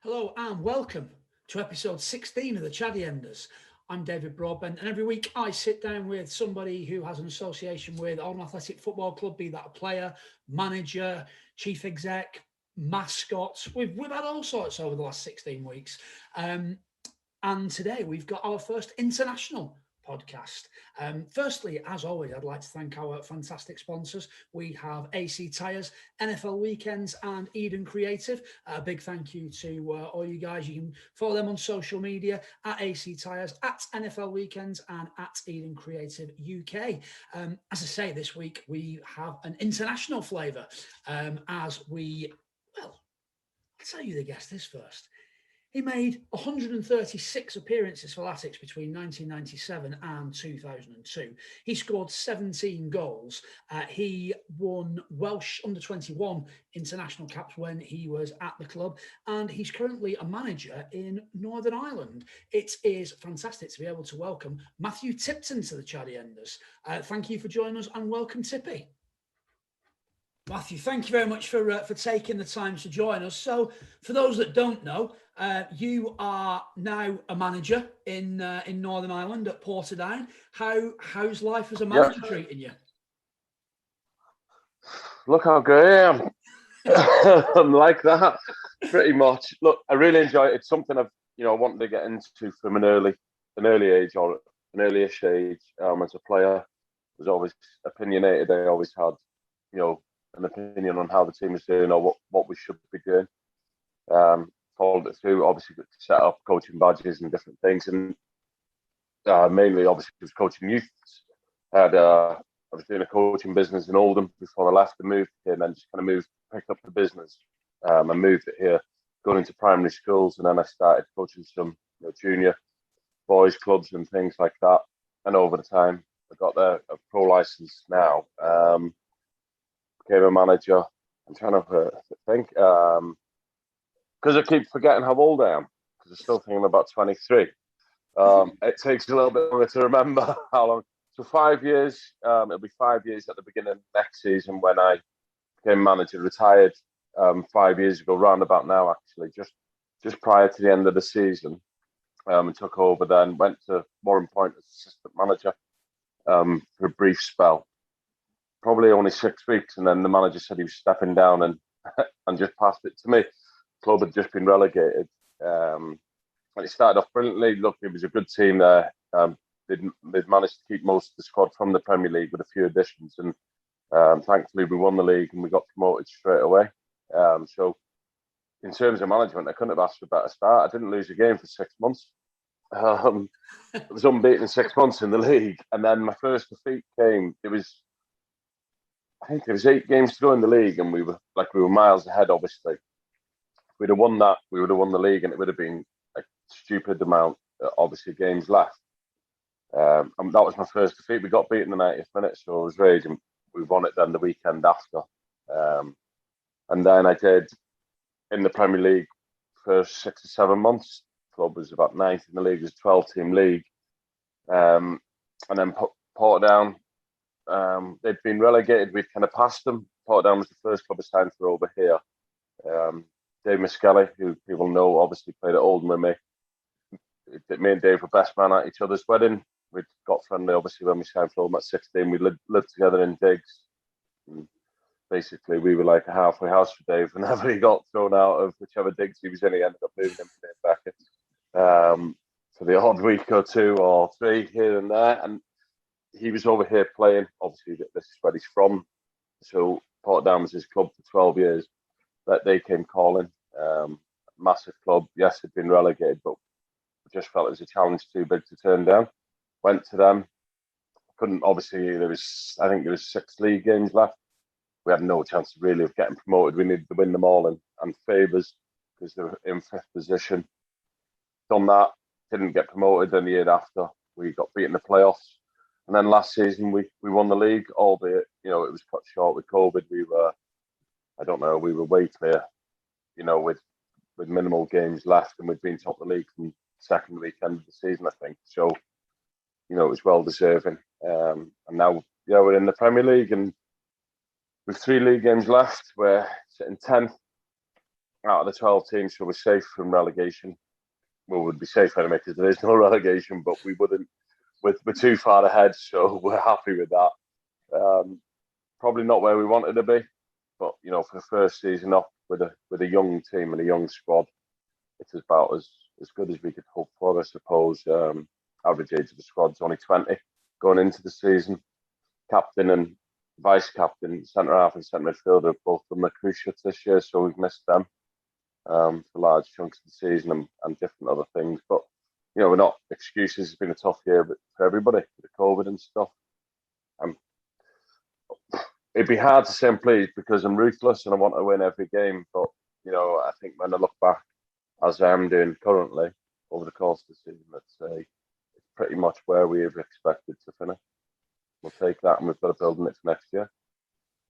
Hello and welcome to episode 16 of the Chaddy Enders. I'm David Broadbent, and every week I sit down with somebody who has an association with Oldham Athletic Football Club, be that a player, manager, chief exec, mascot. We've had all sorts over the last 16 weeks. And today we've got our first international podcast. Firstly, as always, I'd like to thank our fantastic sponsors. We have AC Tyres, NFL Weekends, and Eden Creative. A big thank you to all you guys. You can follow them on social media at AC Tyres, at NFL Weekends, and at Eden Creative UK. As I say, this week we have an international flavour I'll tell you the guest is first. He made 136 appearances for Latics between 1997 and 2002. He scored 17 goals. He won Welsh under-21 international caps when he was at the club, and he's currently a manager in Northern Ireland. It is fantastic to be able to welcome Matthew Tipton to the Chaddy Enders. Thank you for joining us, and welcome, Tippy. Matthew, thank you very much for taking the time to join us. So, for those that don't know, you are now a manager in Northern Ireland at Portadown. How's life as a manager treating you? Look how great I am. I'm like that, pretty much. Look, I really enjoy it. It's something I've wanted to get into from an early age or an early-ish age. As a player, I was always opinionated. I always had, an opinion on how the team is doing or what we should be doing. Followed it through, obviously set up coaching badges and different things, and mainly obviously was coaching youth. I was doing a coaching business in Oldham before I left and moved here, and then just kind of picked up the business and moved it here, going into primary schools, and then I started coaching some junior boys clubs and things like that. And over the time, I got a pro license now. Became a manager. I'm trying to think because I keep forgetting how old I am because I'm still thinking about 23. It takes a little bit longer to remember how long. So 5 years. It'll be 5 years at the beginning of next season when I became manager. Retired 5 years ago, round about now actually, just prior to the end of the season. And took over. Then went to Warren Point as assistant manager for a brief spell. Probably only 6 weeks, and then the manager said he was stepping down and just passed it to me. The club had just been relegated, and it started off brilliantly. Look, it was a good team there. They'd managed to keep most of the squad from the Premier League with a few additions, and thankfully we won the league and we got promoted straight away. So in terms of management, I couldn't have asked for a better start. I didn't lose a game for 6 months. I was unbeaten in 6 months in the league, and then my first defeat came. I think there was 8 games to go in the league, and we were miles ahead. Obviously, if we'd have won that, we would have won the league, and it would have been a stupid amount, obviously, games left. And that was my first defeat. We got beaten in the 90th minute, so I was raging. We won it then the weekend after, and then I did in the Premier League for 6 or 7 months. The club was about 9th in the league. It was a 12-team league, and then Portadown. They'd been relegated. We'd kind of passed them. Portadown was the first club I signed for over here. Dave Miskelly, who people know, obviously played at Oldham with me. Me and Dave were best man at each other's wedding. We'd got friendly, obviously, when we signed for Oldham at 16. We lived together in digs. And basically, we were like a halfway house for Dave. Whenever he got thrown out of whichever digs he was in, he ended up moving him back for the odd week or 2 or 3 here and there. And he was over here playing. Obviously, this is where he's from. So Portadown was his club for 12 years. That they came calling. Massive club. Yes, had been relegated, but just felt it was a challenge too big to turn down. Went to them. Couldn't. Obviously, I think there was 6 league games left. We had no chance really of getting promoted. We needed to win them all and favours because they were in 5th position. Done that. Didn't get promoted. Then the year after, we got beaten in the playoffs. And then last season we won the league, albeit it was cut short with COVID. We were way clear, with minimal games left, and we'd been top of the league from second weekend of the season, I think. So, it was well deserving. And now, we're in the Premier League, and with 3 league games left, we're sitting 10th. out of the 12 teams, so we're safe from relegation. Well, we'd be safe anyway because there is no relegation, but we wouldn't. We're too far ahead, so we're happy with that. Probably not where we wanted to be, but for the first season up with a young team and a young squad, it's about as good as we could hope for, I suppose. Average age of the squad's only 20 going into the season. Captain and vice captain, centre half and centre midfielder, both from the cruise ships this year, so we've missed them for large chunks of the season and different other things. But we're not excuses. It's been a tough year, but for everybody, with the COVID and stuff. It'd be hard to say I'm pleased because I'm ruthless and I want to win every game. But I think when I look back, as I am doing currently over the course of the season, let's say it's pretty much where we have expected to finish. We'll take that, and we've got to build on it for next year.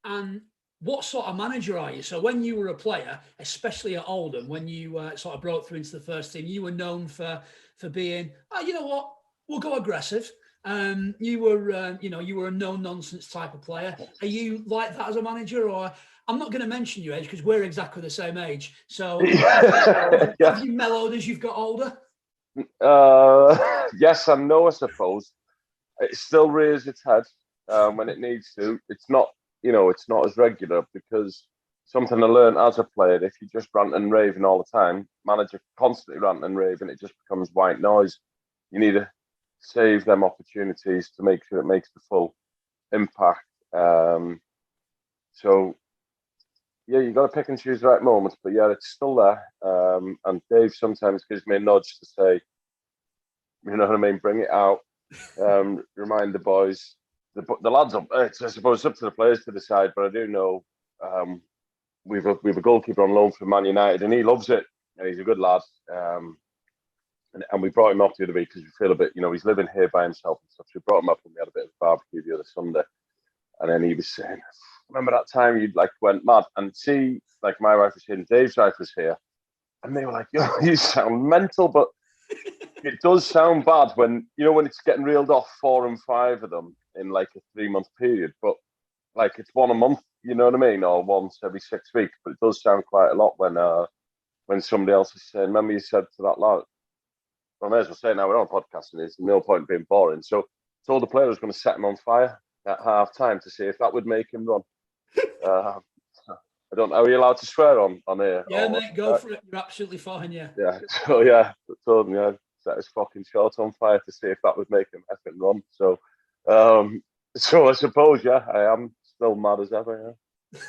And what sort of manager are you? So when you were a player, especially at Oldham, when you sort of broke through into the first team, you were known for being, you know what, we'll go aggressive. You were a no nonsense type of player. Are you like that as a manager, or I'm not going to mention your age because we're exactly the same age. So have you mellowed as you've got older? Yes and no, I suppose. It still rears its head when it needs to. It's not, it's not as regular because something I learned as a player, if you just rant and raving all the time, manager constantly ranting and raving, it just becomes white noise. You need to save them opportunities to make sure it makes the full impact. So, yeah, you got to pick and choose the right moments, but yeah, it's still there. And Dave sometimes gives me a nudge to say, you know what I mean, bring it out. Remind the boys, the lads up. I suppose it's up to the players to decide, but I do know we've a goalkeeper on loan from Man United, and he loves it, and he's a good lad. And we brought him up the other week because we feel a bit, he's living here by himself and stuff. So we brought him up and we had a bit of a barbecue the other Sunday, and then he was saying, "Remember that time you went mad?" And see, my wife was here, and Dave's wife was here, and they were like, "Yo, you sound mental," but it does sound bad when when it's getting reeled off 4 and 5 of them in a 3-month period, but it's one a month, you know what I mean, or once every 6 weeks. But it does sound quite a lot when somebody else is saying, "Remember you said to that lad." Well, I may as well say it now, we're on podcasting, there's no point being boring. So told the player I was going to set him on fire at half time to see if that would make him run. I don't know. Are you allowed to swear on here? Yeah, mate, go for it. You're absolutely fine, yeah. Yeah. So yeah, I told him, set his fucking short on fire to see if that would make him effing run. So so I suppose, yeah, I am still mad as ever, yeah.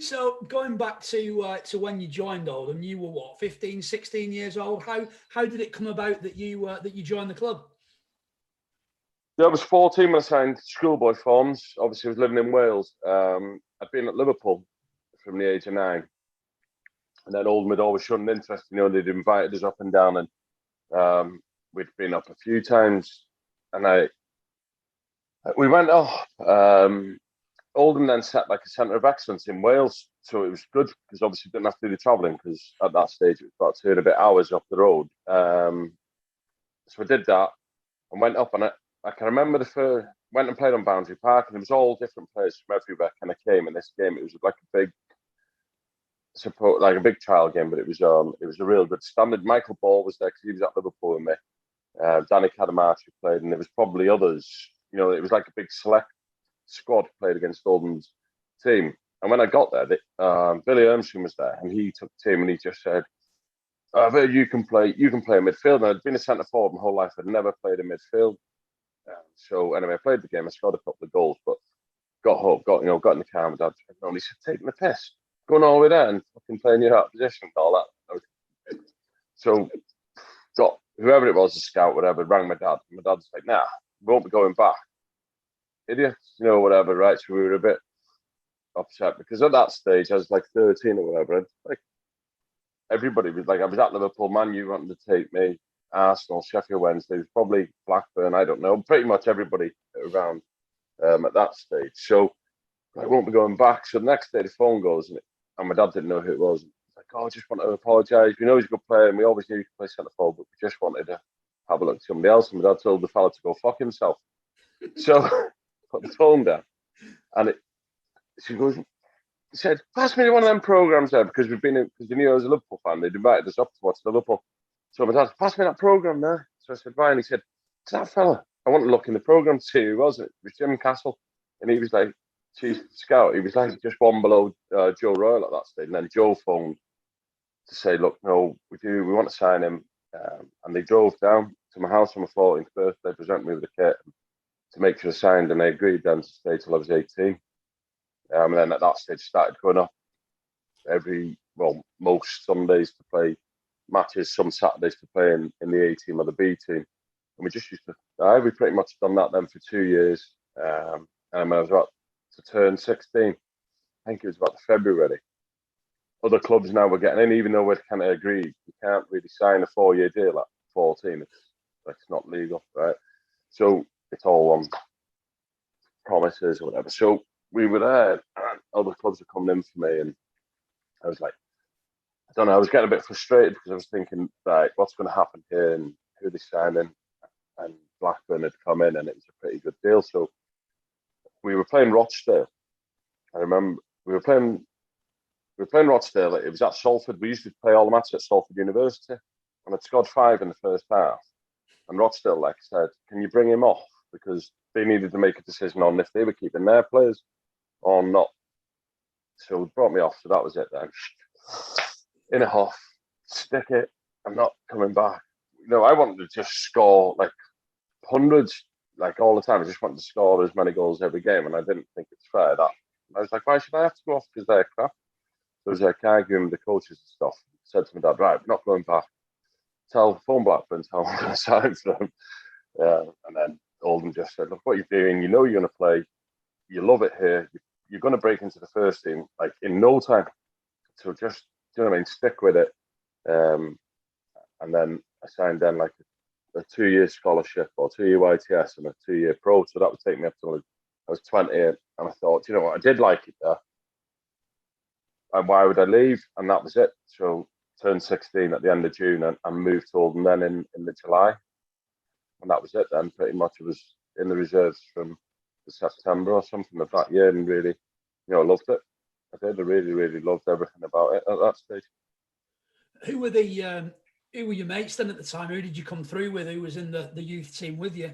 So going back to when you joined Oldham, you were what, 15, 16 years old? How did it come about that you joined the club? Yeah, I was 14 when I signed schoolboy forms. Obviously, I was living in Wales. I'd been at Liverpool from the age of 9. And then Oldham had always shown an interest. They'd invited us up and down, and we'd been up a few times. And we went off. Oldham then set a centre of excellence in Wales. So it was good because obviously didn't have to do the travelling because at that stage it was about 2 and a bit hours up the road. So I did that and went up, and I can remember went and played on Boundary Park, and it was all different players from everywhere kind of came in this game. It was a big trial game, but it was a real good standard. Michael Ball was there because he was at Liverpool with me. Danny Cadamachi played, and there was probably others. It was like a big select squad played against Oldham's team. And when I got there, Billy Ermson was there, and he took the team and he just said, "I've heard you can play midfield." And I'd been a centre forward my whole life. I'd never played in midfield. So anyway, I played the game. I scored a couple of goals, but got home, got in the car. My dad he said, "Taking the piss, going all the way there and fucking playing your out position and all that." So got whoever it was, a scout, whatever, rang my dad. My dad's like, "Nah, we won't be going back." Idiots, whatever, right? So we were a bit upset because at that stage I was 13 or whatever. And everybody was I was at Liverpool, Man U wanted to take me, Arsenal, Sheffield Wednesday, probably Blackburn, I don't know, pretty much everybody around at that stage. So I won't be going back. So the next day the phone goes, and my dad didn't know who it was. He's like, "Oh, I just want to apologise. We know he's a good player, and we always knew he could play centre forward, but we just wanted to have a look at somebody else." And my dad told the fella to go fuck himself. So put the phone down, and she goes, he said, pass me one of them programs there, because because he knew I was a Liverpool fan. They'd invited us up to watch Liverpool. So my dad said, pass me that program there. So I said, right. And he said, it's that fella. I want to look in the program to see who was it. It was Jim Castle. And he was like, chief scout. He was like just one below Joe Royal at that stage. And then Joe phoned to say, look, no, we want to sign him. And they drove down to my house on my 14th birthday, presented me with a kit to make sure I signed. And they agreed then to stay till I was 18. And then at that stage, started going up most Sundays to play matches, some Saturdays to play in the A team or the B team. And we just used to, we pretty much done that then for 2 years. And when I was about to turn 16, I think it was about February. Other clubs now were getting in, even though we'd kind of agreed, you can't really sign a 4-year deal at 14. It's not legal, right? So it's all on promises or whatever. So we were there, and other clubs were coming in for me, and I was like, I don't know, I was getting a bit frustrated because I was thinking, right, what's going to happen here, and who are they signing? And Blackburn had come in, and it was a pretty good deal. So we were playing Rochdale. I remember we were playing Rochdale. It was at Salford. We used to play all the matches at Salford University, and I'd scored 5 in the first half. And Rochdale said, can you bring him off? Because they needed to make a decision on if they were keeping their players or not. So they brought me off. So that was it then. In a huff, stick it. I'm not coming back. I wanted to just score like hundreds, like all the time. I just wanted to score as many goals every game, and I didn't think it's fair that. I was like, why should I have to go off because they're crap? There was arguing with the coaches and stuff. I said to my dad, right, I'm not going back. Phone Blackburn, tell them I'm going to sign for them. And then Oldham just said, look, what you're doing, you know you're going to play. You love it here. You're going to break into the first team like in no time. So just, do you know what I mean? Stick with it. And then I signed then like a 2-year scholarship or 2-year YTS and a 2-year pro. So that would take me up to I was 20. And I thought, you know what, I did like it there. And why would I leave? And that was it. So turned 16 at the end of June and moved to Oldham then in the July. And that was it then. Pretty much it was in the reserves from September or something of that year, and really, I loved it. I did. I really, really loved everything about it at that stage. Who were your mates then at the time? Who did you come through with? Who was in the youth team with you?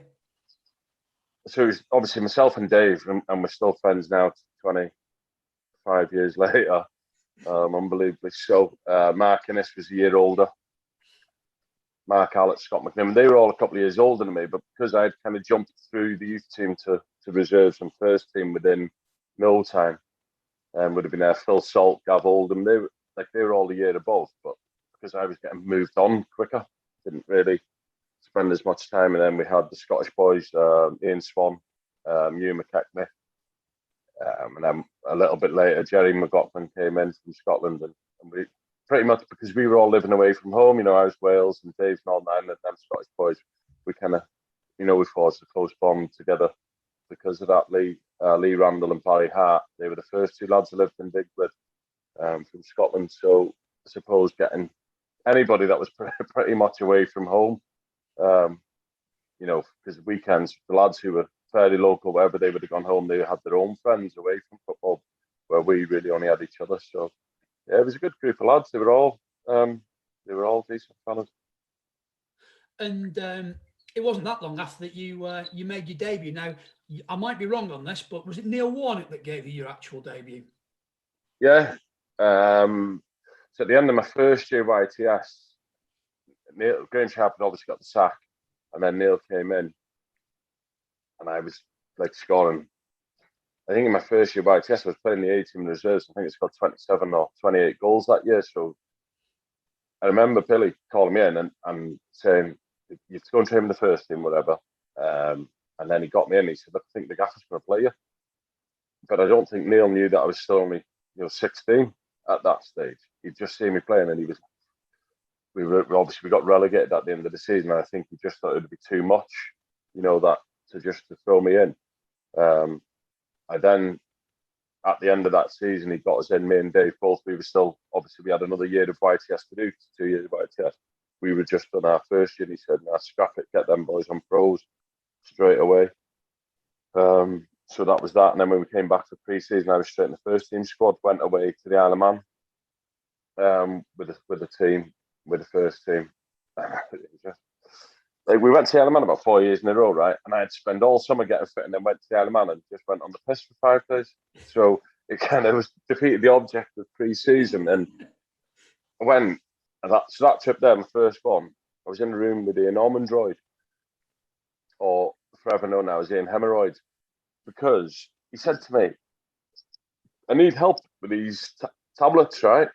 So it was obviously myself and Dave, and we're still friends now, 25 years later. Unbelievably so. Mark Innes was a year older. Mark Allett, Scott McNiven, they were all a couple of years older than me, but because I'd kind of jumped through the youth team to reserves and first team within no time, would have been there. Phil Salt, Gav Oldham, they were all a year above, but because I was getting moved on quicker, didn't really spend as much time. And then we had the Scottish boys, Ian Swan, Hugh McKechnie, and then a little bit later, Jerry McLaughlin came in from Scotland, and we pretty much, because we were all living away from home, I was Wales and Dave's and all that, and them Scottish boys, we kind of, we forged a close bond together because of that. Lee Randall and Barry Hart, they were the first 2 lads who lived in Digwood from Scotland. So I suppose getting anybody that was pretty much away from home, because weekends, the lads who were fairly local, wherever they would have gone home, they had their own friends away from football, where we really only had each other. So yeah, it was a good group of lads. They were all decent fellas. And it wasn't that long after that you made your debut. Now, I might be wrong on this, but was it Neil Warnock that gave you your actual debut? Yeah. So at the end of my first year YTS, Graham Sharp had obviously got the sack, and then Neil came in, and I was like scoring. I think in my first year YTS, I was playing the A-team reserves. I think it's got 27 or 28 goals that year. So I remember Billy calling me in and saying, you have to go and train in the first team, whatever. And then he got me in. He said, I think the gaffer's going to play you. But I don't think Neil knew that I was still only 16 at that stage. He'd just seen me playing, and we got relegated at the end of the season. And I think he just thought it would be too much, that to throw me in. I then, at the end of that season, he got us in, me and Dave both. We had another year of YTS to do, 2 years of YTS. We were just on our first year, and he said, nah, scrap it, get them boys on pros straight away. So So that was that. And then when we came back for pre-season, I was straight in the first team squad, went away to the Isle of Man with the team, with the first team. Like, we went to the Isle of Man about 4 years in a row, right? And I had to spend all summer getting fit and then went to the Isle of Man and just went on the piss for 5 days. So it kind of was defeated the object of pre-season. And that trip there, my first one, I was in the room with Ian Ormondroyd, or forever known now as Ian Hemorrhoids, because he said to me, I need help with these tablets, right?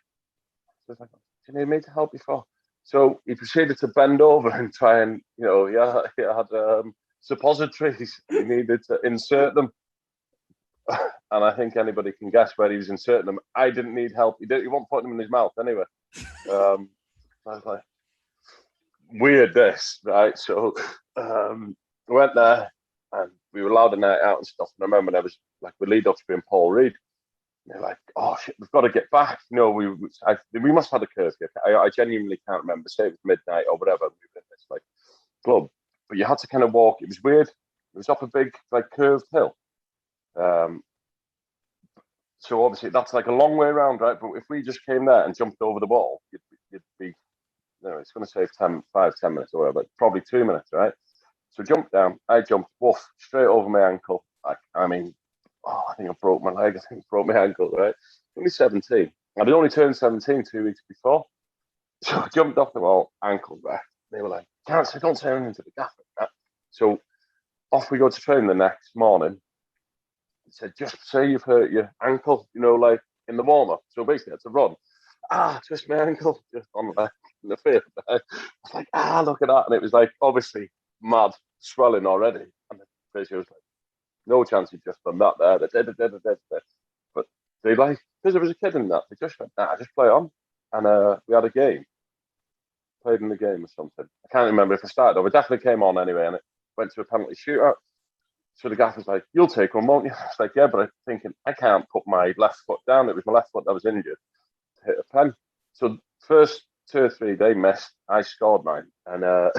So I was like, do you need me to help you for? So he proceeded to bend over and try and, he had suppositories. He needed to insert them. And I think anybody can guess where he was inserting them. I didn't need help. He wasn't putting them in his mouth anyway. I was like, weird this, right? So we went there and we were allowed a night out and stuff. And I remember there was like the lead up to being Paul Reed. And they're like, oh shit, we've got to get back. We must have had a curfew. I genuinely can't remember. Say it was midnight or whatever. We were in this like club, but you had to kind of walk. It was weird. It was up a big like curved hill. So obviously that's like a long way around, right? But if we just came there and jumped over the wall, you'd be, it's going to save 10 minutes or whatever, probably 2 minutes, right? So jump down, I jumped, woof, straight over my ankle. I think I broke my leg. I think I broke my ankle, right? Only 17. I'd only turned 17 2 weeks before. So I jumped off the wall, ankle wrecked. They were like, don't say anything to the gaffer. Right? So off we go to train the next morning. He said, just say you've hurt your ankle, like in the warm-up. So basically, it's a run. Twist my ankle, just on in the field. I was like, look at that. And it was like, obviously, mad, swelling already. And the physio was like, no chance you've just done that there. But they like, because there was a kid in that, they just went, just play on. And we had a game. Played in the game or something. I can't remember if I started, or it definitely came on anyway, and it went to a penalty shootout. So the gaffer's like, you'll take one, won't you? I was like, yeah, but I'm thinking, I can't put my left foot down. It was my left foot that was injured to hit a pen. So first 2 or 3 they missed. I scored mine. And I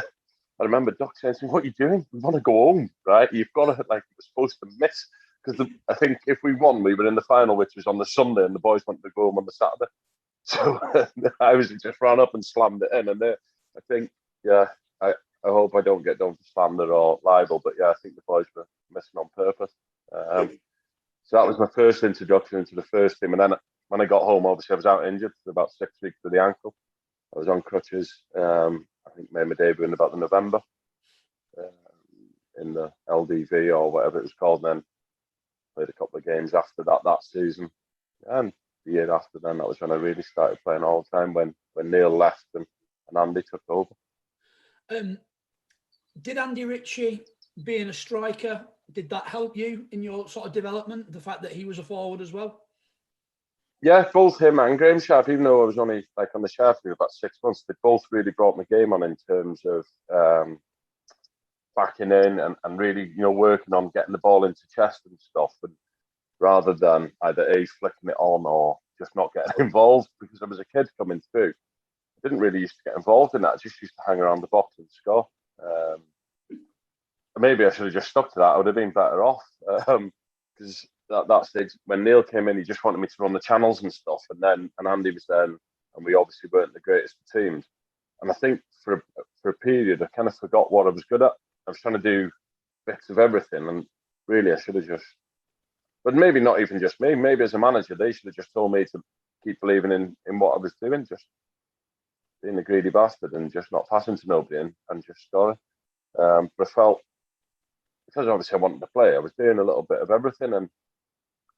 remember Doc saying to me, what are you doing? We want to go home, right? You've got to, like, you're supposed to miss. Because I think if we won, we were in the final, which was on the Sunday, and the boys wanted to go home on the Saturday. So I was just ran up and slammed it in. And I think, I hope I don't get done for slander or libel, but I think the boys were missing on purpose. So that was my first introduction into the first team. And then when I got home, obviously I was out injured for about 6 weeks with the ankle. I was on crutches. I think made my debut in about November in the LDV or whatever it was called. And then played a couple of games after that season. And the year after then, that was when I really started playing all the time, when Neil left and Andy took over. Did Andy Ritchie, being a striker, did that help you in your sort of development, the fact that he was a forward as well? Yeah, both him and Graham Sharp, even though I was only like on the Sharp for about 6 months, they both really brought my game on in terms of backing in and really, working on getting the ball into chest and stuff, and rather than either flicking it on or just not getting involved, because I was a kid coming through. I didn't really used to get involved in that. I just used to hang around the box and score. Maybe I should have just stuck to that. I would have been better off. Because that stage, when Neil came in, he just wanted me to run the channels and stuff. And Andy was there, and we obviously weren't the greatest of teams. And I think for a period, I kind of forgot what I was good at. I was trying to do bits of everything. And really, I should have just... But maybe not even just me. Maybe as a manager, they should have just told me to keep believing in what I was doing. Just being a greedy bastard and just not passing to nobody and just scoring. But I felt, because obviously I wanted to play, I was doing a little bit of everything, and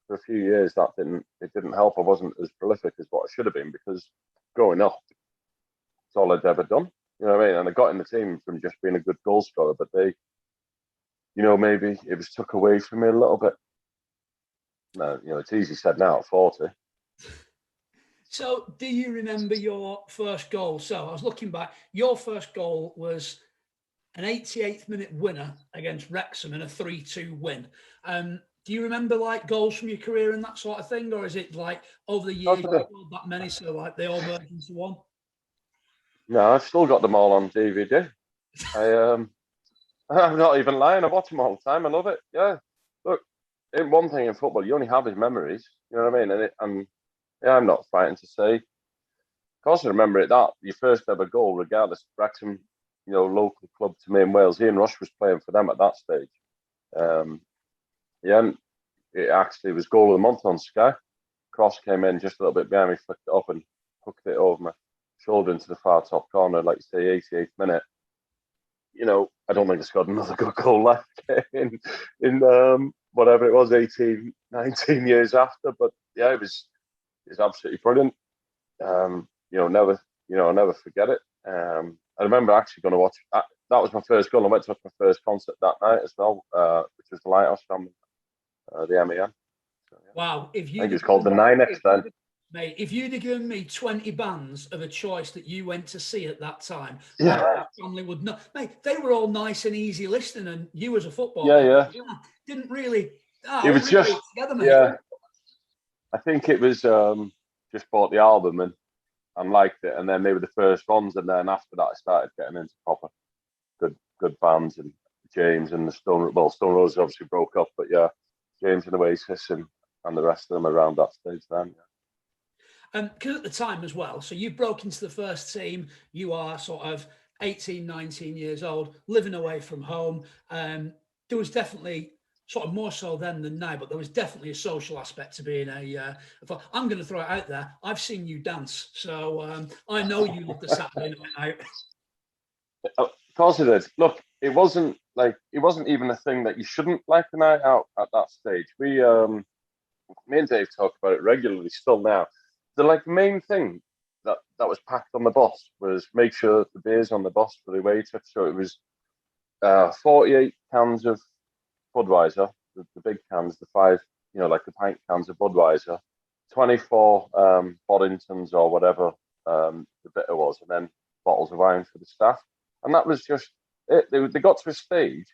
for a few years it didn't help. I wasn't as prolific as what I should have been, because growing up, it's all I'd ever done. You know what I mean? And I got in the team from just being a good goal scorer, but they, maybe it was took away from me a little bit. No, it's easy said now at 40. So do you remember your first goal? So I was looking back. Your first goal was an 88th minute winner against Wrexham in a 3-2 win. Do you remember like goals from your career and that sort of thing? Or is it like over the years, you scored that many, so like they all merged into one? No, I've still got them all on DVD. I'm not even lying. I watch them all the time. I love it. Yeah. Look, one thing in football, you only have his memories. You know what I mean? And yeah, I'm not frightened to say. Of course, I remember it. That your first ever goal, regardless, Wrexham, local club to me in Wales. Ian Rush was playing for them at that stage. Yeah, and it actually was goal of the month on Sky. Cross came in just a little bit behind me, flicked it up and hooked it over my shoulder into the far top corner, like you say, 88th minute. I don't think I scored another good goal left in whatever it was, 18, 19 years after. But yeah, it was absolutely brilliant. I'll never forget it. I remember actually going to watch that was my first goal. I went to my first concert that night as well, which was the Lighthouse from the MEN. So, yeah. Wow! I think it's called the 9X then. Mate, if you'd have given me 20 bands of a choice that you went to see at that time, yeah, my family would not. Mate, they were all nice and easy listening, and you as a footballer, didn't really. It was just together, mate. Yeah. I think it was just bought the album and liked it, and then they were the first ones, and then after that I started getting into proper good bands, and James and the Stone Roses obviously broke up, but yeah, James and Oasis and the rest of them around that stage then. Yeah. Because at the time as well, so you broke into the first team, you are sort of 18, 19 years old, living away from home. There was definitely sort of more so then than now, but there was definitely a social aspect to being I'm going to throw it out there. I've seen you dance, so I know you love the Saturday night out. Of course it is. Look, it wasn't even a thing that you shouldn't like the night out at that stage. Me and Dave talk about it regularly still now. The main thing that was packed on the bus was make sure the beer's on the bus for the away trip. So it was 48 cans of Budweiser, the big cans, the 5, like the pint cans of Budweiser, 24 Boddingtons or whatever the bitter was, and then bottles of wine for the staff. And that was just it. They got to a stage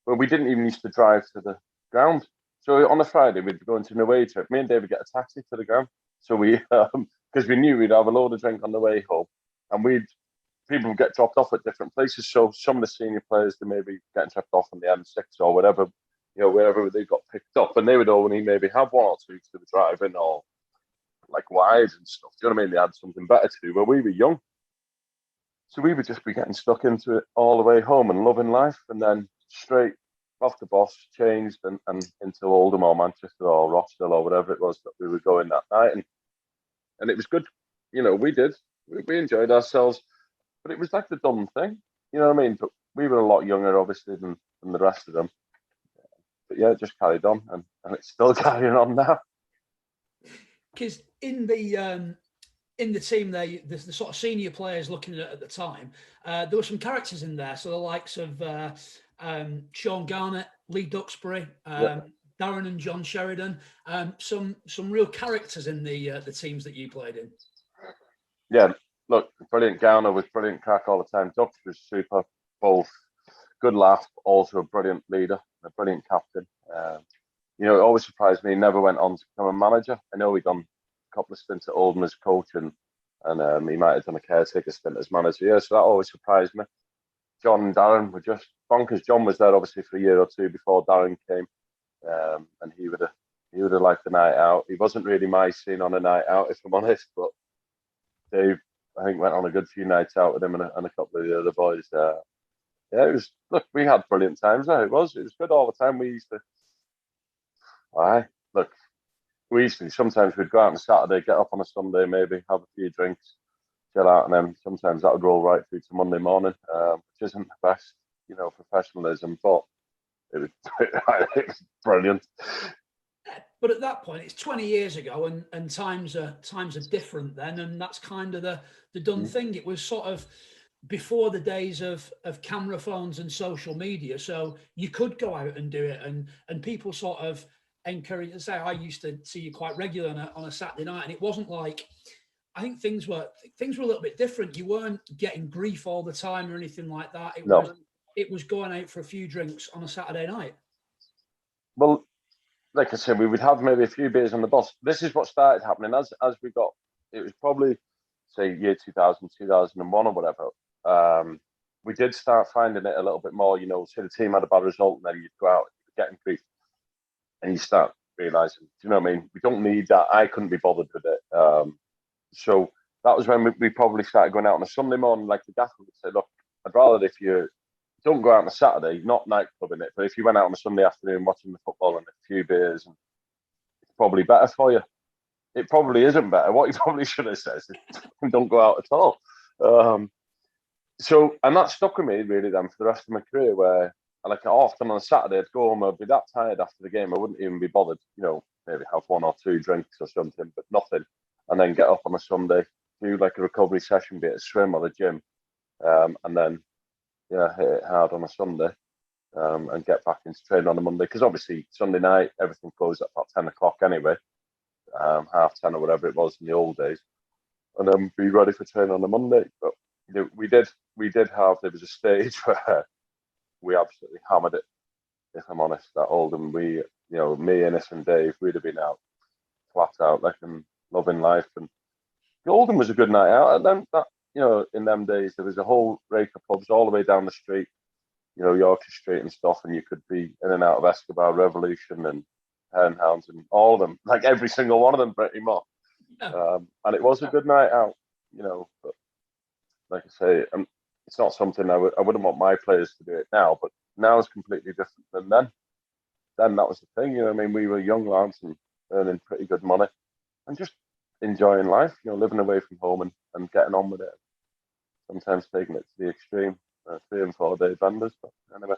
where we didn't even used to drive to the ground. So on a Friday, we'd go into an away trip. Me and David get a taxi to the ground. So we, because we knew we'd have a load of drink on the way home, and people would get dropped off at different places. So some of the senior players, they may be getting dropped off on the M6 or whatever, wherever they got picked up, and they would only maybe have one or two to the driving or like wives and stuff. Do you know what I mean? They had something better to do. But we were young, so we would just be getting stuck into it all the way home and loving life, and then straight off the bus, changed and into Oldham or Manchester or Rochdale or whatever it was that we were going that night, and it was good. We enjoyed ourselves, but it was like the dumb thing, you know what I mean? But we were a lot younger, obviously, than the rest of them. But yeah, it just carried on, and it's still carrying on now. Because in the team there, the sort of senior players looking at the time, there were some characters in there. So the likes of Sean Garnett, Lee Duxbury, Darren and John Sheridan, some real characters in the teams that you played in. Yeah, look, brilliant Garner with brilliant crack all the time. Dux was super, both good laugh, also a brilliant leader, a brilliant captain. It always surprised me. He never went on to become a manager. I know he'd done a couple of stints at Oldham as coach, and he might have done a caretaker stint as manager. Yeah, so that always surprised me. John and Darren were just bonkers. John was there obviously for a year or two before Darren came, and he would have liked the night out. He wasn't really my scene on a night out, if I'm honest, but Dave, I think, went on a good few nights out with him and a couple of the other boys. Yeah, it was. Look, we had brilliant times there. It was good all the time. We used to. Sometimes we'd go out on a Saturday, get up on a Sunday, maybe have a few drinks, chill out, and then sometimes that would roll right through to Monday morning, which isn't the best, professionalism, but it was brilliant. But at that point, it's 20 years ago, and times are different then, and that's kind of the done thing. It was sort of before the days of camera phones and social media, so you could go out and do it, and people sort of encourage. Say, I used to see you quite regularly on a Saturday night, and it wasn't like, I think things were a little bit different. You weren't getting grief all the time or anything like that. It was going out for a few drinks on a Saturday night. Well, like I said, we would have maybe a few beers on the bus. This is what started happening as we got. It was probably say year 2000, 2001 or whatever. We did start finding it a little bit more. Say the team had a bad result, and then you'd go out getting grief. and you start realising, do you know what I mean? We don't need that. I couldn't be bothered with it. So that was when we probably started going out on a Sunday morning. Like the gaffer would say, look, I'd rather if you don't go out on a Saturday, not nightclubbing it, but if you went out on a Sunday afternoon watching the football and a few beers, and it's probably better for you. It probably isn't better. What you probably should have said is don't go out at all. So, and that stuck with me really then for the rest of my career, where like often on a Saturday I'd go home, I'd be that tired after the game, I wouldn't even be bothered, maybe have one or two drinks or something, but nothing. And then get up on a Sunday, do like a recovery session, be it a swim or the gym, and then, hit it hard on a Sunday, and get back into training on a Monday. Because obviously Sunday night, everything closed at about 10 o'clock anyway, 10:30 or whatever it was in the old days, and then be ready for training on a Monday. But we did have, there was a stage where we absolutely hammered it, if I'm honest, at Oldham. We, me, Innes and Dave, we'd have been out, flat out, like, and loving life. And Oldham was a good night out. And then that, in them days, there was a whole rake of pubs all the way down the street, Yorkshire Street and stuff, and you could be in and out of Escobar, Revolution and Hernhounds and all of them, like every single one of them pretty much. And it was a good night out, but like I say, it's not something I wouldn't want my players to do it now, but now it's completely different than then. Then that was the thing, we were young lads and earning pretty good money and just enjoying life, living away from home and getting on with it. Sometimes taking it to the extreme, 3 and 4 day benders, but anyway,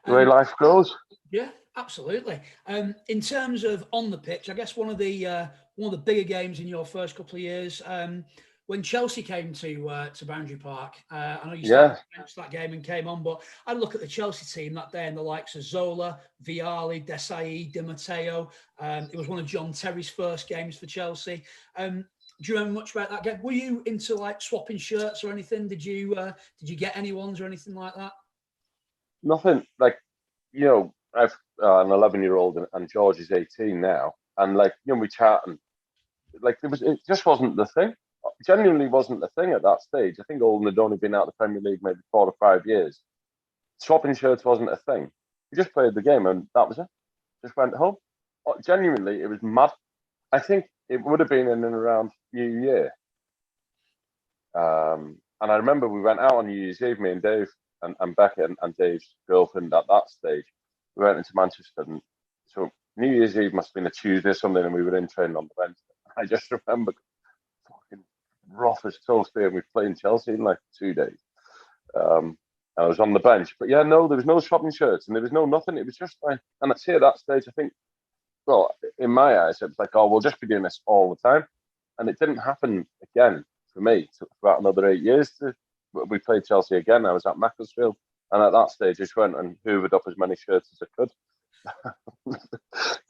the way life goes. Yeah, absolutely. In terms of on the pitch, I guess one of the bigger games in your first couple of years, when Chelsea came to Boundary Park, I know you started that game and came on, but I look at the Chelsea team that day and the likes of Zola, Vialli, Desai, Di Matteo. It was one of John Terry's first games for Chelsea. Do you remember much about that game? Were you into like swapping shirts or anything? Did you get any ones or anything like that? Nothing. Like, I've an 11-year-old and George is 18 now, and like, we chat and like it just wasn't the thing. It genuinely wasn't the thing at that stage. I think Oldham had only been out of the Premier League maybe 4 or 5 years. Swapping shirts wasn't a thing. We just played the game and that was it. Just went home. Genuinely, it was mad. I think it would have been in and around New Year. And I remember we went out on New Year's Eve, me and Dave and Becca and Dave's girlfriend at that stage. We went into Manchester. And so New Year's Eve must have been a Tuesday or something, and we were in training on the Wednesday. I just remember fucking rough as toast and we played in Chelsea in like 2 days. I was on the bench. But yeah, no, there was no shopping shirts and there was no nothing. It was just like, and I'd say at that stage, I think, well, in my eyes, it was like, oh, we'll just be doing this all the time. And it didn't happen again for me. It took about another 8 years. We played Chelsea again. I was at Macclesfield. And at that stage, I just went and hoovered up as many shirts as I could.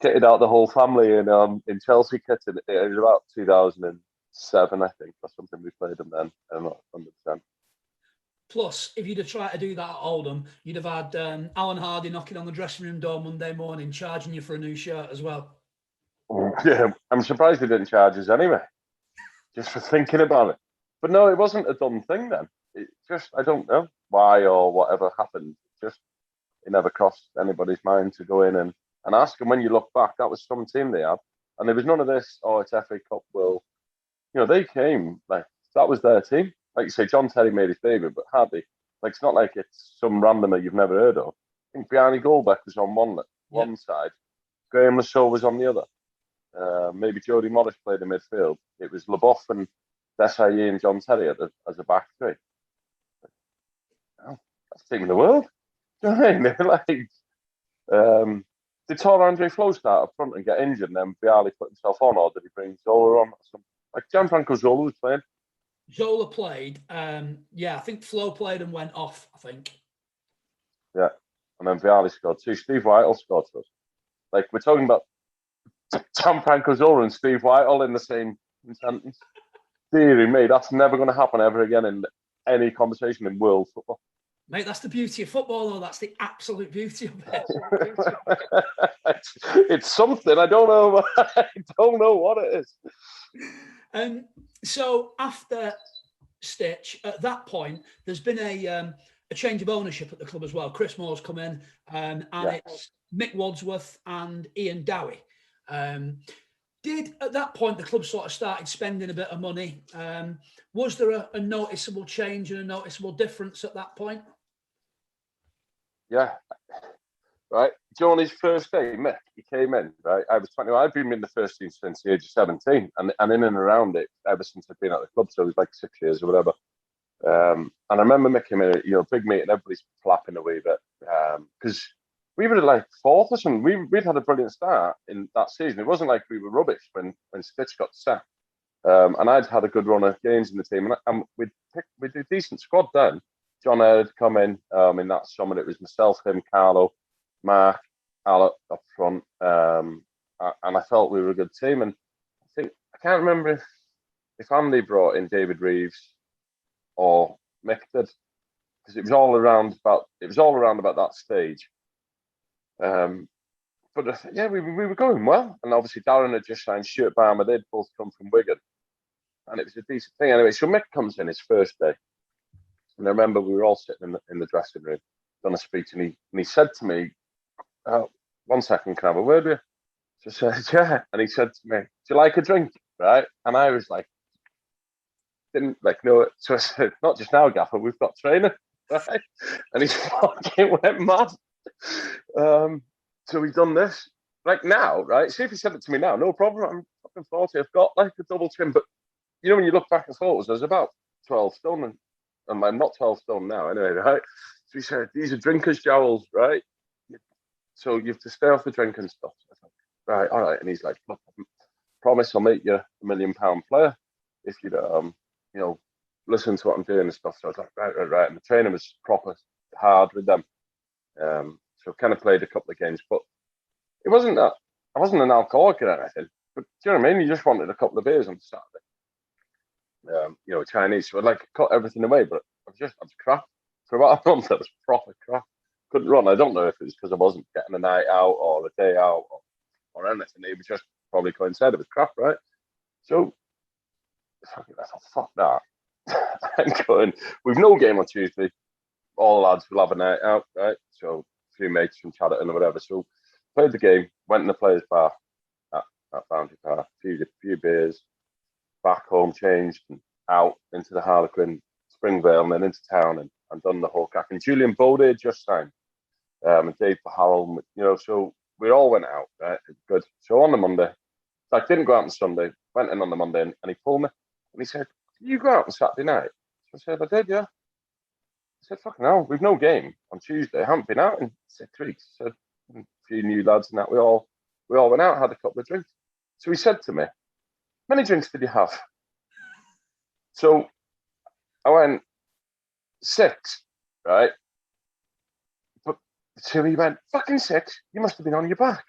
Kitted out the whole family in Chelsea kits. It was about 2007, I think, or something. We played them then. I'm not 100%. Plus, if you'd have tried to do that at Oldham, you'd have had Alan Hardy knocking on the dressing room door Monday morning, charging you for a new shirt as well. Yeah, I'm surprised they didn't charge us anyway, just for thinking about it. But no, it wasn't a done thing then. It just, I don't know why or whatever happened. It never crossed anybody's mind to go in and ask. And when you look back, that was some team they had. And there was none of this, oh, it's FA Cup. Well, they came, like, that was their team. Like you say, John Terry made his debut, but hardly. Like, it's not like it's some randomer you've never heard of. I think Bjarni Goldbeck was on one side. Graham Lasso was on the other. Maybe Jody Morris played in midfield. It was LeBoff and Desai and John Terry as a back three. Oh, that's the team in the world. Do you know what I mean? Did Tor Andre Flo start up front and get injured and then Vialli put himself on, or did he bring Zola on or something? Like Gianfranco Zola was playing. Zola played. I think Flo played and went off, I think. Yeah. And then Vialli scored 2. Steve Whitehall scored for us. Like, we're talking about Gianfranco Zola and Steve Whitehall in the same sentence. Deary me, that's never going to happen ever again in any conversation in world football. Mate, that's the beauty of football, though. That's the absolute beauty of it. It's something. I don't know. I don't know what it is. So after Stitch, at that point, there's been a change of ownership at the club as well. Chris Moore's come in, and it's Mick Wadsworth and Ian Dowie. Did at that point the club sort of started spending a bit of money? Was there a noticeable change and a noticeable difference at that point? Yeah. Right. Johnny's first day, Mick, he came in, right? I was 20. I've been in the first team since the age of 17 and in and around it ever since I've been at the club. So it was like 6 years or whatever. And I remember Mick came in, big mate, and everybody's flapping away a bit. Because we were like fourth or something. We'd had a brilliant start in that season. It wasn't like we were rubbish when Stitch got sacked. And I'd had a good run of games in the team. And we'd a decent squad then. John had come in that summer. It was myself, him, Carlo, Mark, Alec up front, and I felt we were a good team. And I can't remember if Andy brought in David Reeves or Mick did, because it was all around about that stage. But we were going well, and obviously Darren had just signed Stuart Barmer. They'd both come from Wigan, and it was a decent thing anyway. So Mick comes in his first day, and I remember we were all sitting in the dressing room, done a speech, and he said to me, 1 second, can I have a word with you? So I said, yeah. And he said to me, do you like a drink? Right? And I was like, didn't like know it. So I said, not just now, Gaffer, we've got training. Right? And he fucking went mad. So we've done this. Like now, right? See if he said it to me now, no problem. I'm fucking 40. I've got like a double chin. But when you look back at photos, there's about 12 stone. And I'm not 12 stone now anyway, right? So he said, these are drinkers' jowls, right? So you have to stay off the drink and stuff. I was like, right, all right. And he's like, look, I promise I'll make you £1 million player if you listen to what I'm doing and stuff. So I was like, right. And the training was proper hard with them. So kind of played a couple of games, but it wasn't that I wasn't an alcoholic or anything. But do you know what I mean? You just wanted a couple of beers on Saturday. Chinese. So I'd like cut everything away, but I was crap. For about a month, I was proper crap. Couldn't run. I don't know if it was because I wasn't getting a night out or a day out or anything. It was just probably coincided with crap, right? So I thought, fuck that. I'm going. We've no game on Tuesday. All the lads will have a night out, right? So a few mates from Chadton or whatever. So played the game, went in the players' bar at Boundary Park, a few beers, back home, changed, and out into the Harlequin, Springvale, and then into town and done the whole cack. And Julian Bode just signed. And Dave Harold, so we all went out, right? Good. So on the Monday, I didn't go out on Sunday, went in on the Monday, and he pulled me, and he said, "Did you go out on Saturday night?" So I said, "I did, yeah." I said, "Fucking hell, we've no game on Tuesday. I haven't been out in 6 weeks." I said, a few new lads and that, we all went out, had a couple of drinks. So he said to me, "How many drinks did you have?" So I went, 6, right? So he went, "Fucking 6? You must have been on your back."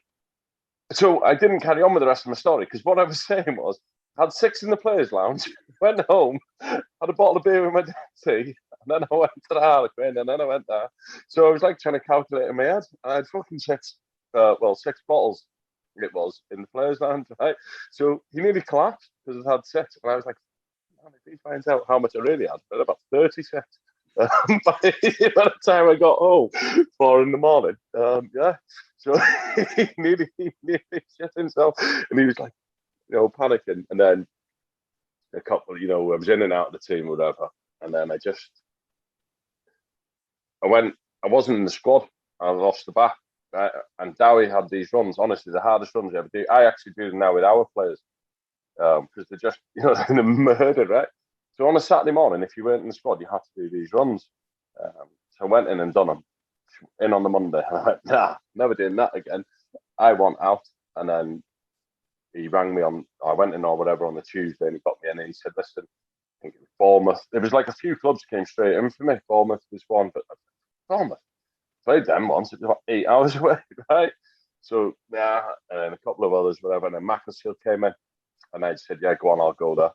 So I didn't carry on with the rest of my story, because what I was saying was, I had 6 in the players' lounge, went home, had a bottle of beer with my tea, and then I went to the Harlequin, and then I went there. So I was like trying to calculate in my head. I had fucking 6 bottles it was in the players' lounge, right? So he nearly collapsed because I had 6, and I was like, man, if he finds out how much I really had, I had about 36. By the time I got home, 4 a.m, so he nearly shit himself, and he was like, panicking. And then a couple, I was in and out of the team, whatever. And then I wasn't in the squad. I lost the back, right? And Dowie had these runs, honestly, the hardest runs you ever do. I actually do them now with our players, because they're just, they're in a murder, right? So on a Saturday morning, if you weren't in the squad, you had to do these runs. So I went in and done them. In on the Monday, and I went, nah, never doing that again. I want out. And then he rang me I went in or whatever on the Tuesday, and he got me in, and he said, listen, I think it was Bournemouth. There was like a few clubs came straight in for me. Bournemouth was one, but Bournemouth played them once. It was about 8 hours away, right? So, yeah, and a couple of others, whatever. And then Macclesfield came in, and I said, yeah, go on, I'll go there.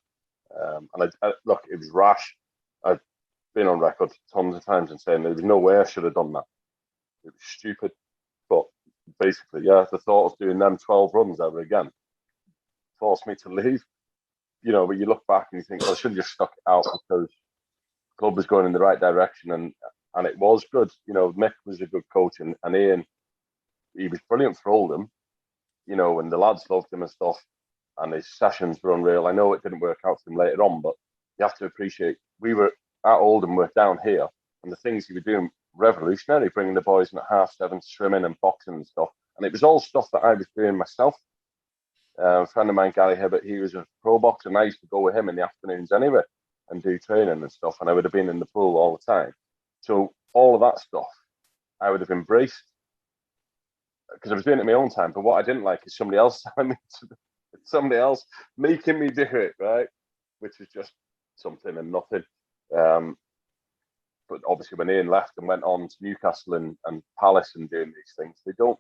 And I look, it was rash. I've been on record tons of times and saying there was no way I should have done that. It was stupid. But basically, yeah, the thought of doing them 12 runs ever again forced me to leave. But you look back and you think, well, I should have just stuck it out because the club was going in the right direction, and and it was good. You know, Mick was a good coach, and Ian, he was brilliant for Oldham. You know, and the lads loved him and stuff, and his sessions were unreal. I know it didn't work out for him later on, but you have to appreciate we were at Oldham, we're down here, and the things he was doing revolutionary, bringing the boys in at 7:30, swimming and boxing and stuff. And it was all stuff that I was doing myself. A friend of mine, Gary Hibbert, he was a pro boxer, and I used to go with him in the afternoons anyway and do training and stuff. And I would have been in the pool all the time. So all of that stuff, I would have embraced because I was doing it in my own time. But what I didn't like is somebody else telling me to, somebody else making me do it, right? Which is just something and nothing. But obviously, when Ian left and went on to Newcastle and Palace and doing these things, they don't.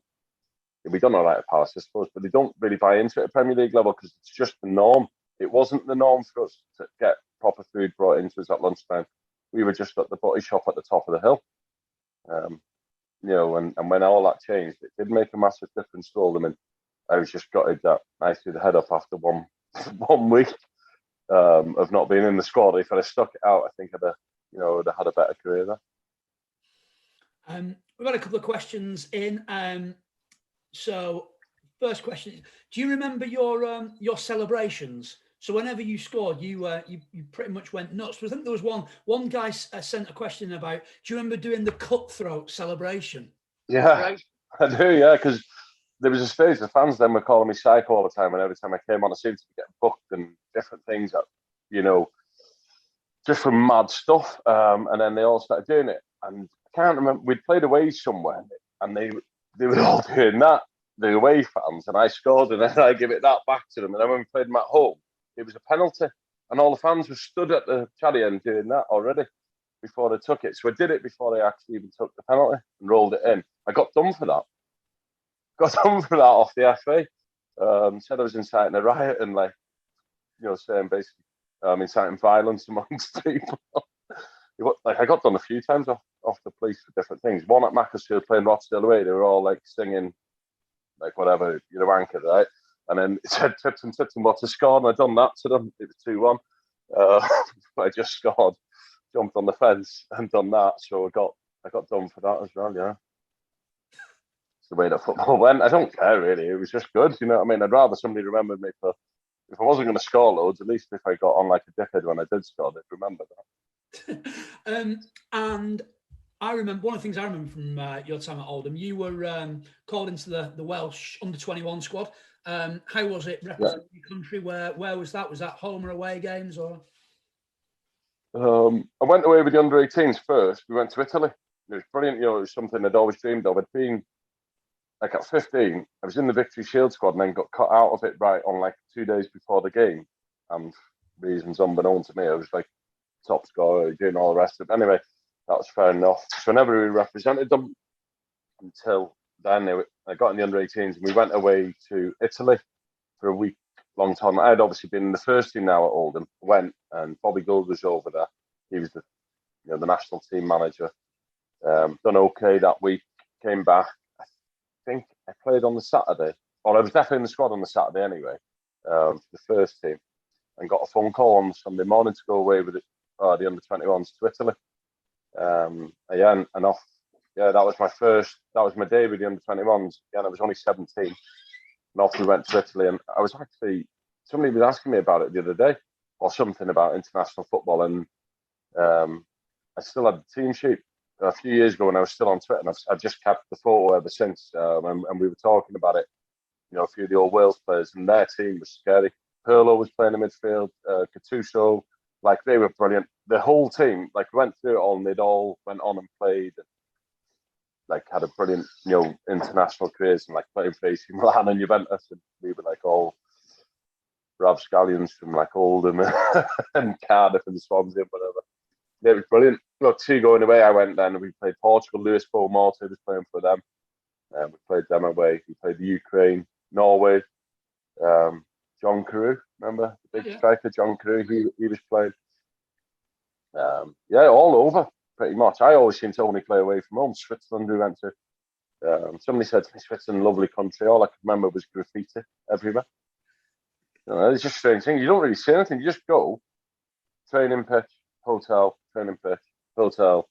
We done all right at Palace, I suppose, but they don't really buy into it at Premier League level because it's just the norm. It wasn't the norm for us to get proper food brought into us at lunchtime. We were just at the butty shop at the top of the hill. You know, and when all that changed, it did make a massive difference to Oldham. And I was just gutted that I threw the head up after one week of not being in the squad. If I'd have stuck it out, I think I'd have had a better career there. We've had a couple of questions in. So, first question: do you remember your celebrations? So, whenever you scored, you pretty much went nuts. I think there was one guy sent a question about: do you remember doing the Cutthroat Celebration? Yeah, right. I do. Yeah, because there was a stage the fans then were calling me psycho all the time, and every time I came on, I seemed to be getting booked and different things that, you know, just from mad stuff. And then they all started doing it, and I can't remember. We'd played away somewhere, and they were all doing that, the away fans, and I scored, and then I give it that back to them. And then when we played them at home, it was a penalty, and all the fans were stood at the Chaddy end doing that already before they took it. So I did it before they actually even took the penalty and rolled it in. I got done for that. Off the FA. Said I was inciting a riot and, like, you know, saying basically inciting violence amongst people. Like, I got done a few times off the police for different things. One at Macclesfield playing Rochdale away, they were all like singing, like, whatever, you're anchored, right? And then it said Tipton, what's a score? And I done that to them. It was 2-1. I just scored, jumped on the fence and done that. So I got done for that as well, yeah. It's the way that football went. I don't care, really. It was just good, you know what I mean? I'd rather somebody remembered me for, if I wasn't going to score loads, at least if I got on like a dickhead when I did score, they'd remember that. And I remember one of the things I remember from your time at Oldham, you were called into the Welsh under-21 squad. How was it representing your country? Where was that? Was that home or away games? Or I went away with the under-18s first. We went to Italy. It was brilliant. You know, it was something I'd always dreamed of. I'd been, like, at 15, I was in the Victory Shield squad and then got cut out of it right on, like, 2 days before the game. And reasons unbeknown to me, I was like top scorer, doing all the rest of it. Anyway, that was fair enough. So whenever we represented them, until then, I got in the under-18s and we went away to Italy for a week, long time. I had obviously been in the first team now at Oldham. Went, and Bobby Gould was over there. He was the national team manager. Done okay that week. Came back. I think I played on the Saturday, or I was definitely in the squad on the Saturday anyway, for the first team, and got a phone call on Sunday morning to go away with the under-21s to Italy. And off. Yeah, that was my day with the under-21s. Again, I was only 17. And off we went to Italy. And I was actually, somebody was asking me about it the other day, or something about international football. And I still had the team sheet a few years ago when I was still on Twitter. And I've just kept the photo ever since. And we were talking about it, you know, a few of the old Wales players, and their team was scary. Pirlo was playing in midfield, Gattuso, like, they were brilliant. The whole team, like, went through it all, and they'd all went on and played, and, like, had a brilliant, you know, international careers, and, like, playing for AC Milan and Juventus, and we were, like, all rapscallions from, like, Oldham and Cardiff and Swansea and whatever. Yeah, it was brilliant. Look, 2 going away, I went then, and we played Portugal. Luis Boumorte was playing for them. We played them away. We played the Ukraine, Norway. John Carew, remember the big striker, John Carew? He was playing. All over pretty much. I always seem to only play away from home. Switzerland, we went to. Somebody said to me, Switzerland, lovely country. All I could remember was graffiti everywhere. You know, it's just a strange thing. You don't really see anything. You just go, training pitch, hotel, training pitch, hotel,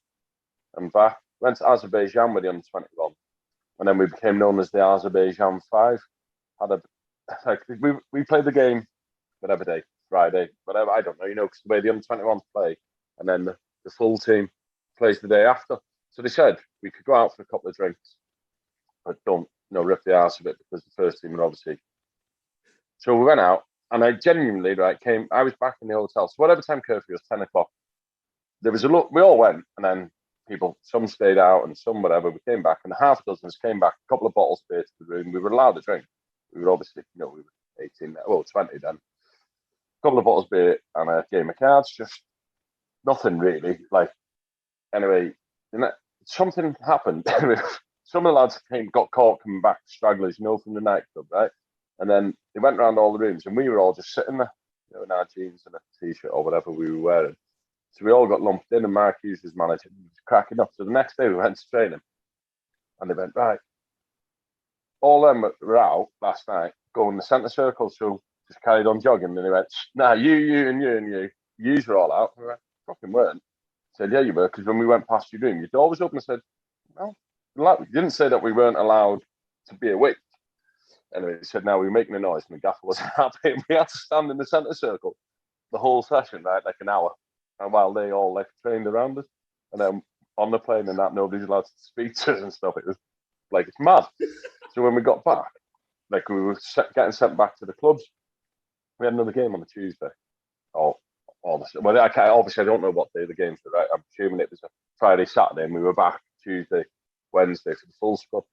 and back. Went to Azerbaijan with the under-21, and then we became known as the Azerbaijan Five. We played the game whatever day, Friday, whatever, I don't know, because the way the under-21s play, and then the full team plays the day after. So they said we could go out for a couple of drinks, but don't, rip the arse of it because the first team were obviously. So we went out, and I genuinely, I was back in the hotel. So whatever time curfew was, 10 o'clock, there was a look, we all went, and then some stayed out and some whatever. We came back, and half a dozen came back, a couple of bottles beer to the room. We were allowed to drink. We were obviously, we were 18, 20 then. A couple of bottles beer and a game of cards, just nothing really. Anyway, something happened. Some of the lads got caught coming back, stragglers, from the nightclub, right? And then they went around all the rooms, and we were all just sitting there, in our jeans and a t-shirt or whatever we were wearing. So we all got lumped in, and Mark Hughes was managing. He was cracking up. So the next day we went to training, and they went, right, all them were out last night, going in the centre circle, so just carried on jogging. And they went, nah, you, and you, and you. Yous were all out. We went, fucking weren't. I said, yeah, you were, because when we went past your room, your door was open. I said, well, you didn't say that we weren't allowed to be awake. Anyway, he said, no, we were making a noise, and the gaffer wasn't happy. And we had to stand in the centre circle the whole session, right, like an hour. And while they all trained around us, and then on the plane and that, nobody's allowed to speak to us and stuff. It was it's mad. So when we got back, we were getting sent back to the clubs. We had another game on the Tuesday. Obviously, I don't know what day the games were. Right, I'm assuming it was a Friday, Saturday, and we were back Tuesday, Wednesday for the full squad.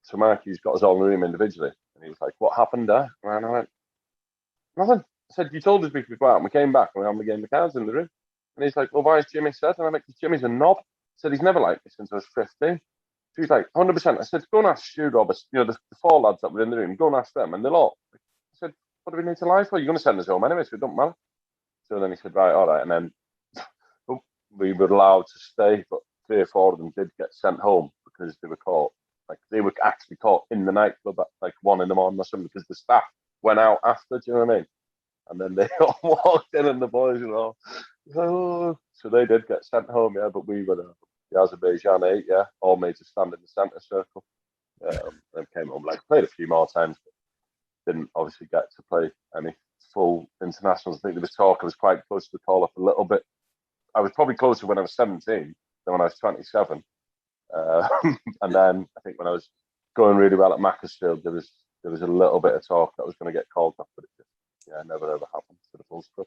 So Marky's got his own room individually, and he was like, "What happened there?" And I went, "Nothing." I said, "You told us we could go out," and we came back, and we had the game of cards in the room. And he's like, "Well, why is Jimmy said?" And I'm like, "Jimmy's a knob." I said, "He's never liked me since I was 15." So he's like, 100%. I said, "Go and ask Stu Roberts, the four lads that were in the room, go and ask them." And they're all. I said, "What do we need to lie for? You're going to send us home anyway, so it don't matter." So then he said, "Right, all right." And then we were allowed to stay, but 3 or 4 of them did get sent home because they were caught. They were actually caught in the nightclub at 1 a.m. or something, because the staff went out after. Do you know what I mean? And then they all walked in, and the boys were all, oh. So they did get sent home, yeah. But we were the Azerbaijan 8, yeah, all made to stand in the centre circle. And came home, played a few more times, but didn't obviously get to play any full internationals. I think there was talk I was quite close to the call up a little bit. I was probably closer when I was 17 than when I was 27. And then I think when I was going really well at Macclesfield, there was a little bit of talk that I was going to get called up, but it just never ever happened to the full squad.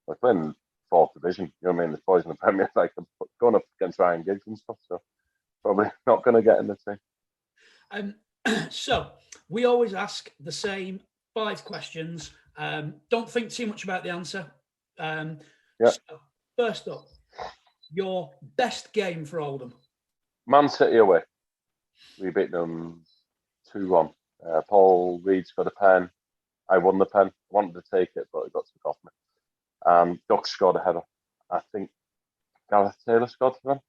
I was playing 4th division, you know what I mean? The boys in the Premier, I'm going up against Ryan Giggs and stuff, so probably not going to get in the team. So we always ask the same 5 questions. Don't think too much about the answer. So first up, your best game for Oldham? Man City away. We beat them 2-1. Paul Reed scored a pen. I won the pen. I wanted to take it, but it got took off me. Duck scored a header. I think Gareth Taylor scored for them.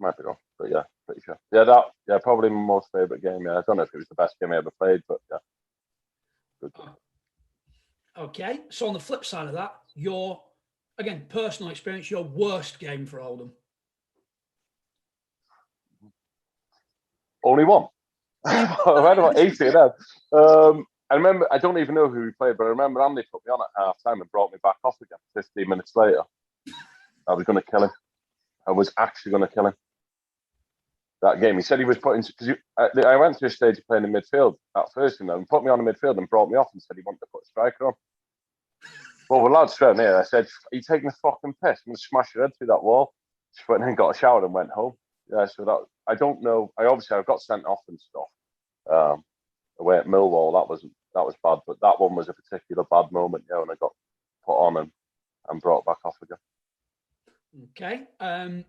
Might be wrong, but yeah, pretty sure. Yeah, probably my most favourite game. Yeah, I don't know if it was the best game I ever played, but yeah. Good game. Okay, so on the flip side of that, your, again, personal experience, your worst game for Oldham? Only one. I had about 80 of them. I remember, I don't even know who we played, but I remember Andy put me on at half time and brought me back off again 15 minutes later. I was going to kill him. I was actually going to kill him. That game, he said he was putting, because I went through a stage of playing in midfield at first, and put me on the midfield and brought me off and said he wanted to put a striker on. Well, we're lads straight here. I said, "Are you taking a fucking piss? I'm going to smash your head through that wall." Just went in and got a shower and went home. Yeah, so that, I don't know. I've got sent off and stuff. Away at Millwall, that was bad, but that one was a particular bad moment, when I got put on and brought back off again. Okay.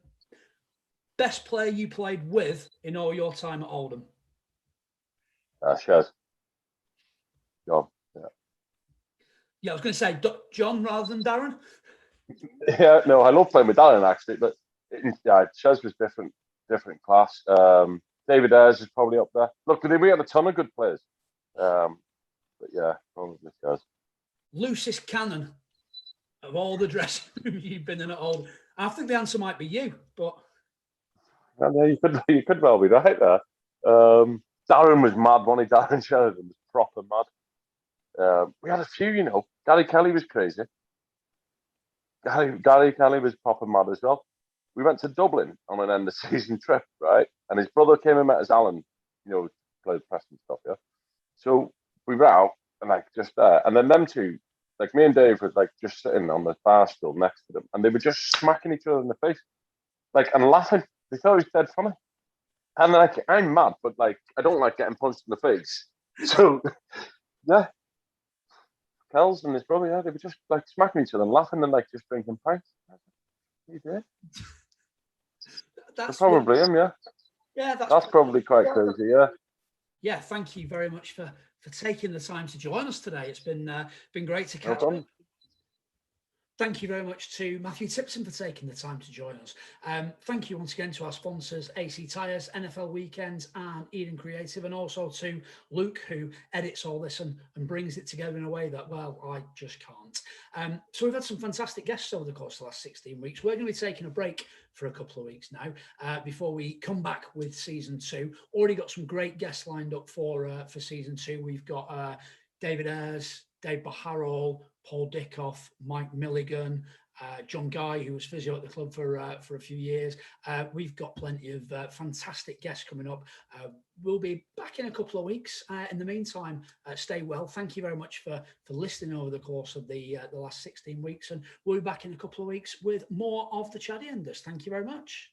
Best player you played with in all your time at Oldham? Shez. John. Yeah, I was going to say John rather than Darren. Yeah, no, I love playing with Darren actually, but Shez was different class. David Ayres is probably up there. Look, we had a ton of good players, but yeah, probably Shez. Loosest cannon? Of all the dressing rooms you've been in at Oldham, I think the answer might be you, but Yeah, you could well be right there. Darren was mad, wasn't he? Darren Sheridan was proper mad. We had a few, you know. Gary Kelly was crazy. Gary Kelly was proper mad as well. We went to Dublin on an end of season trip, right? And his brother came and met us, Alan, you know, played press and stuff, yeah. So we were out and like just there, and then them two, like me and Dave, were like just sitting on the bar stool next to them, and they were just smacking each other in the face, like and laughing. They thought it was dead funny. And like I'm mad, but like I don't like getting punched in the face. So yeah, Kells and his brother, yeah, they were just like smacking each other and laughing and like just drinking pints. You did? that's Probably him, yeah. Yeah, That's probably quite crazy, yeah. Yeah, thank you very much for taking the time to join us today. It's been great to No catch up. problem. Thank you very much to Matthew Tipton for taking the time to join us. Thank you once again to our sponsors, AC Tyres, NFL Weekends, and Eden Creative, and also to Luke, who edits all this and brings it together in a way that, well, I just can't. So we've had some fantastic guests over the course of the last 16 weeks. We're going to be taking a break for a couple of weeks now before we come back with season 2. Already got some great guests lined up for season 2. We've got David Ayres, Dave Baharol, Paul Dickoff, Mike Milligan, John Guy, who was physio at the club for a few years. We've got plenty of fantastic guests coming up. We'll be back in a couple of weeks. In the meantime, stay well. Thank you very much for listening over the course of the last 16 weeks. And we'll be back in a couple of weeks with more of the Chaddy Enders. Thank you very much.